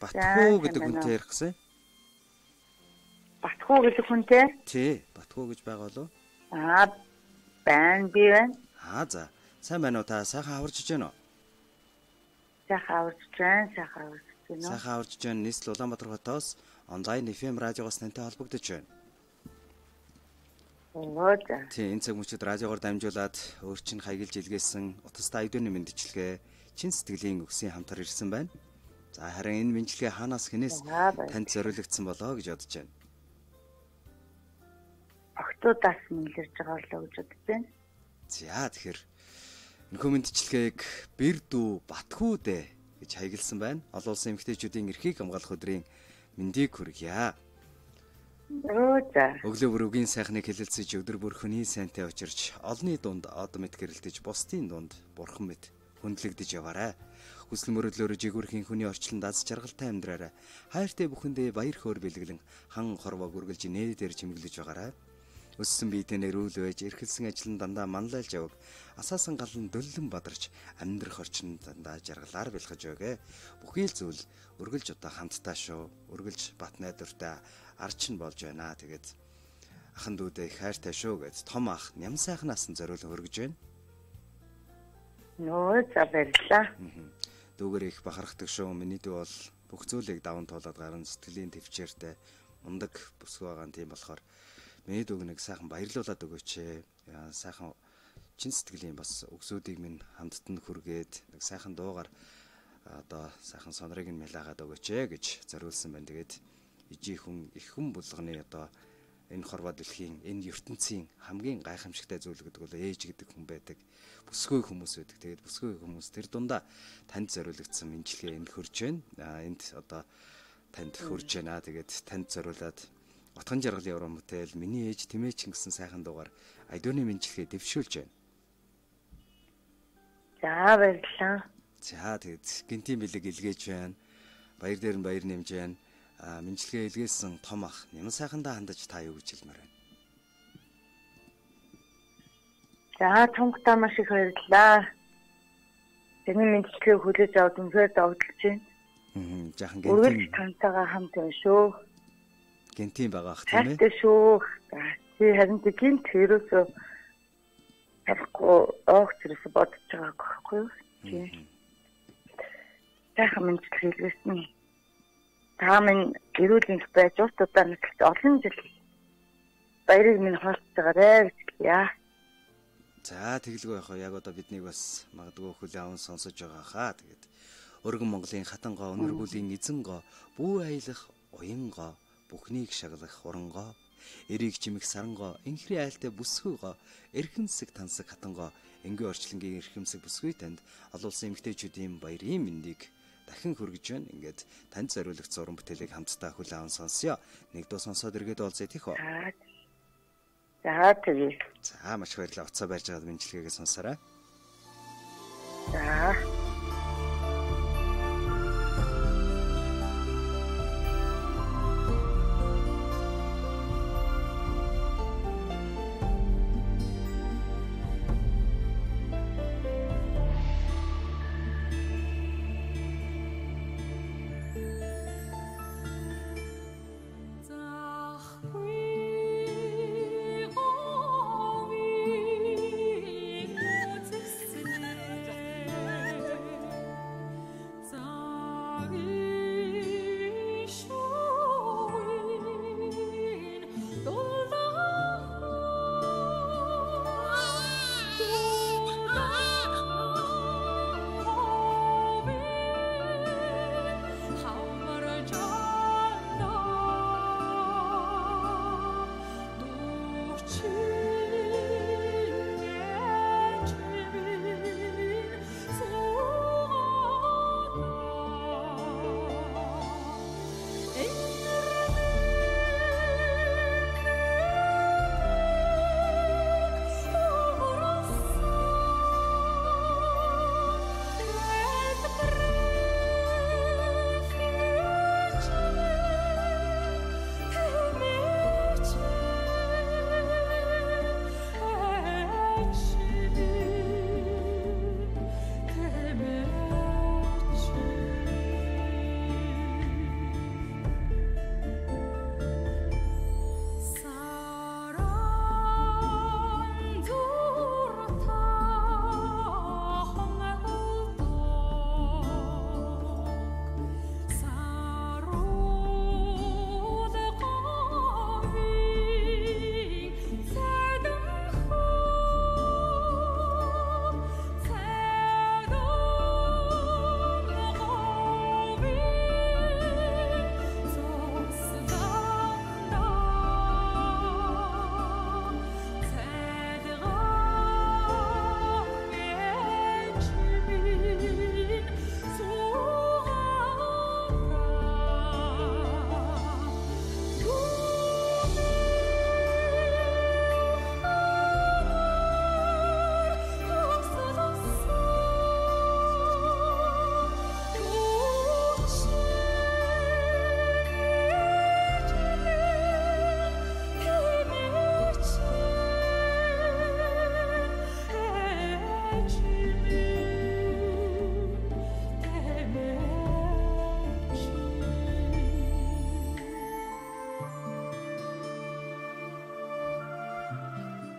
Батхуу гэдэг хүнтэй ярих гэсэн. Батхуу гэдэг хүнтэй? Тий, Батхуу гэж байгаа болов уу? Байна би байна. За. Сайн байна уу та? Сайхан аварч иж байна уу? Сайхан аварч байна. Сайхан аварч байна. Нийслэл Улаанбаатар хотоос онлайн FM радиогоос тантай холбогдож байна. Тий, энэ цаг мөчид радиогоор дамжуулаад өөрчн хаягилж илгээсэн утастай айдууны мэндчилгээ чин сэтгэлийн өгсөн хамтар ирсэн байна. За харин энэ мэндчилгээ хаанаас хинээс танд зориулагдсан болоо гэж бодож байна. Огтудаас мэдлэрж байгаа болоо гэж бодож байна. За тэгэхээр энэхүү мэндчилгээг бэр дүү Батхүү дээ гэж хаягилсан байна. Олон улсын эмэгтэйчүүдийн эрхийг хамгаалах өдрийн мэндийг хүргье. Өглөө бүр үгийн сайхныг хэлэлцэж өдөр бүр хүний сайнтай учирч олонний дунд од мэд гэрэлтэж бусдын дунд бурхан мэд хүндлэгдэж яваарай. Хүсэл мөрөдлөөр жигүүрхийн хүний орчлон даз жаргалтай амьдраарай. Хайртай бүхэндээ баяр хөөр бэлгэлэн хан хорвоо гүргэлж нээдээр чимэглэж байгаарай. Өссөн биетээ нэрүүл байж эрхэлсэн ажил нь дандаа манлайлж яваг. Асаасан галан дөллөн бадарч амьдрах орчин дандаа жаргалаар бэлгэж өгөө. Бүхий л зүйл өргөлж удаа хамтдаа шүү. Өргөлж бат найдвартай арч нь болж байна. Тэгээд ахан дүүдээ их хайртай шүү гэж том ах ням сайхнаас нь зориулан өргөж байна. За баярлалаа. Дүүгээр их бахархдаг шүү. Миний дүү бол бүх зүйлийг даван туулаад гарan сэтгэлийн төвчээртэй мундаг бүсгүй байгаа юм тийм болохоор миний дүүг нэг сайхан баярлуулад өгөөч. Сайхан чин сэтгэлийн бас өгсүүдийг минь хамтд нь хүргээд нэг сайхан дуугаар одоо сайхан сонорыг нь мэлаагаад өгөөч гэж зориулсан байна. Тэгээд ижи хүн их хүн булганы одоо энэ хорвоо дэлхийн энэ ертөнцийн хамгийн гайхамшигтай зүйл гэдэг бол ээж гэдэг хүн байдаг. Бүсгүй хүмүүс байдаг. Тэгээд бүсгүй хүмүүс тэр дундаа танд зориулагдсан мэдлэгээ энд хөрж байна. Энд одоо танд хөрж байна. Тэгээд танд зориулаад Утган жаргалын уран бүтээл миний ээж Тэмээчин гэсэн сайхан дуугаар айдууны мэдлэгээ дэвшүүлж байна. За баярлалаа. За тэгээд гинтийн бэлэг илгээж байна. Баяр дээр нь баяр нэмж байна. Мэдлэгээ илгээсэн том ах ням сайхандаа хандаж та юу гэж хэлмээр байна. За тунгтаа маш их баярлалаа. Таны мэдлэгээ хүлээж аваад үнээр догдолж байна. Жаахан гинтийн тантайгаа хамт байна шүү. Гинтийн байгаа ах тийм ээ. Хайртай шүү. Тий харин гинт хэрөөсөө харахгүй оогч хэрэгсэ бодож байгаа байхгүй юу? Тий. Сайхан мэдлэг хэлсэн. Та минь эрүүл энх байж урт удаа нэгэлж олон жил баярыг минь хаалцж байгаарэ гэж хэлье. За тэгэлгүй яах вэ? Яг одоо биднийг бас магадгүй хүлээ аван сонсож байгаа хаа. Тэгээд өргөн Монголын хатангоо, өнөргүүлийн эзэнгоо, бүү аялах уянгоо, бүхнийг шаглах урангоо, эрийг чимэх сарангоо, инхри айлтай бүсгүйгоо, эрхэмсэг тансаг хатангоо, энгийн орчлонгийн эрхэмсэг бүсгүй танд олон улсын эмэгтэйчүүдийн баярын мэндийг дахин хүргэж байна. Ингээд танд зориулагдсан уран бүтээлийг хамтдаа хүлээн аван сонсё. Нэг дуу сонсоод эргээд уулзъя тийх үү? За тэгье. За маш их баярлалаа. Уцаа барьж байгаад мэдлэгээгээ сонсоорой. За.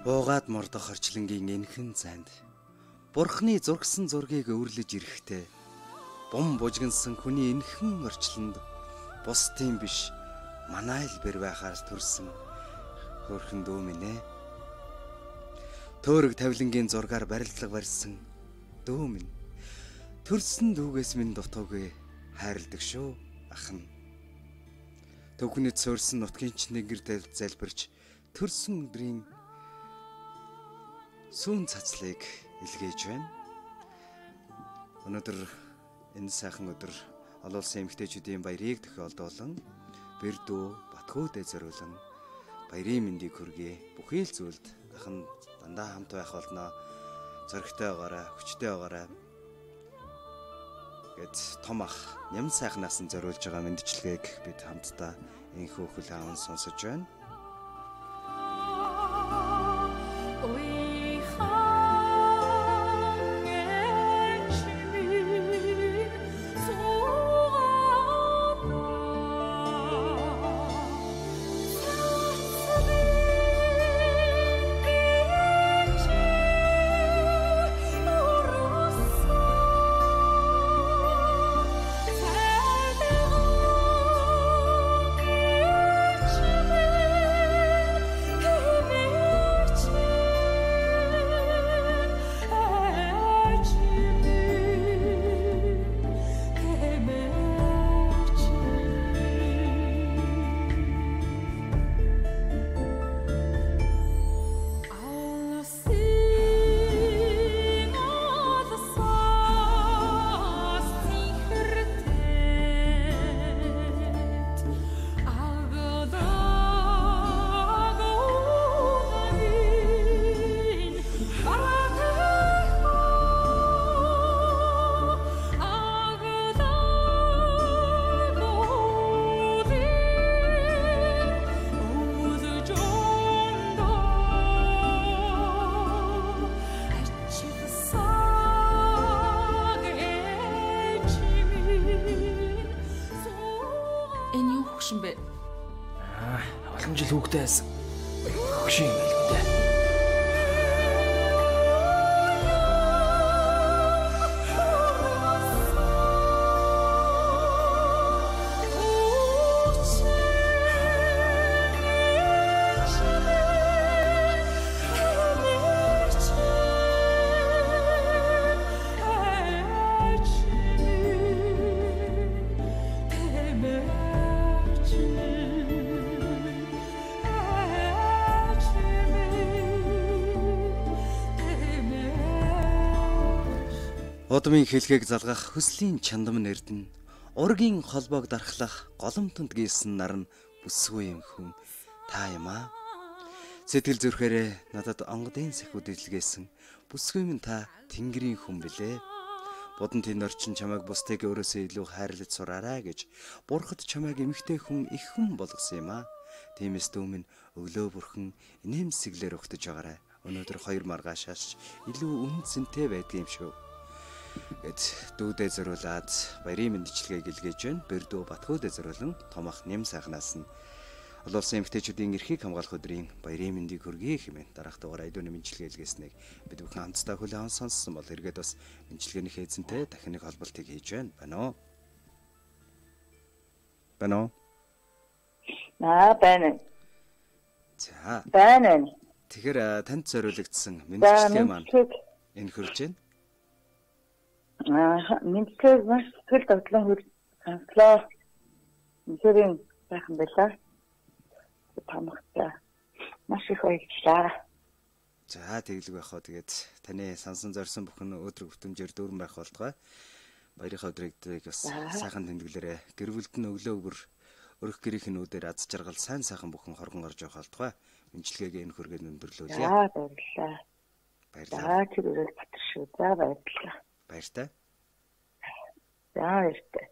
Уугаад мордох орчлонгийн энхэн занд Бурхны зургсан зургийг өвөрлөж ирэхдээ бум бужигнсан хүний энхэн орчлонд бусдын биш манай л бэр байхаар төрсөн хөөрхөн дүү минь ээ. Төөрөг тавилангийн зургаар барилдлага барьсан дүү минь. Төрсөн дүүгээс минь дутуугүй хайрладаг шүү ахна. Төвхнөд суурсан нутгийн нэгэр залбирч төрсөн өдрийн сүүн цацлыг илгээж байна. Өнөөдөр энэ сайхан өдөр олон улсын эмэгтэйчүүдийн баярыг тохиолдуулан Бэрдүү Батхүйдээ зориулан баярын мэндийг хүргэе. Бүхий л зүйлд ахын дандаа хамт байх болно. Зоригтой байгаарай, хүчтэй байгаарай. Гэт том ах ням сайхнаас нь зориулж байгаа мэндчлэгийг бид хамтдаа энэхүү хөл аавн сонсож байна. Олон жил хүүхдтэй байсан. Хөгшин юм байл дээ. Удмын хэлхийг залгах хөслийн чандам нэрдэн ургийн холбоог дарахлах голомтонд гийсэн наран бүсгүй юм хүн та юм аа. Сэтгэл зүрхээрээ надад онгодын сахиуд илгээсэн бүсгүй минь та тэнгэрийн хүн билээ. Будан тэн орчин чамайг бусдыг өөрөөсөө илүү хайрлаж сураарай гэж бурхад чамайг эмэгтэй хүн их хүн болгосон юм аа. Тиймээс дүү минь өглөө бүрхэн инээмсэглэр өгтөж байгаарай. Өнөөдөр 2 маргааш шаш илүү үн цэнтэй байдгийн юм шүү. Гэт дүүдээ зориулаад баярын мэндчилгээг илгээж байна. Бэрдүү Батхүйдээ зориулан том ах нэм сайхнаас нь олон улсын эмэгтэйчүүдийн эрхийг хамгаалах өдрийн баярын мэндийг хүргэе хэмээн дараах дугаар айдууны мэндчилгээ илгээснийг бид бүхэн хамтдаа хүлээн аван сонссон бол эргээд бас мэндчилгээний эзэнтэй дахин нэг холболтыг хийж байна. Байна уу? Байна. За. Байна. Тэгэхээр танд зориулагдсан мэндчилгээ маань энэ хүрж байна. Мэдээ маш сэтгэл давтлан хөрслөө. Мэрийн сайхан байлаа. Тамхтай. Маш их баярлалаа. За тэглэг байх хоо тэгээд таны сансан зорьсон бүхэн өдрөг бүтэмжээр дүүрэн байх болтугай. Баярын өдрийг бас сайхан тэмдэглээрэй. Гэр бүлд нь өглөө өвөр өрх гэрийнхнүүдээр аз жаргал сайн сайхан бүхэн хоргон орж явах болтугай. Мэндчилгээгээ энэ хүргээд өндөрлүүлье. За баярлалаа. Баярлалаа. За чирүүл батар шүү. За баярлалаа. Баяртай. За баяртай.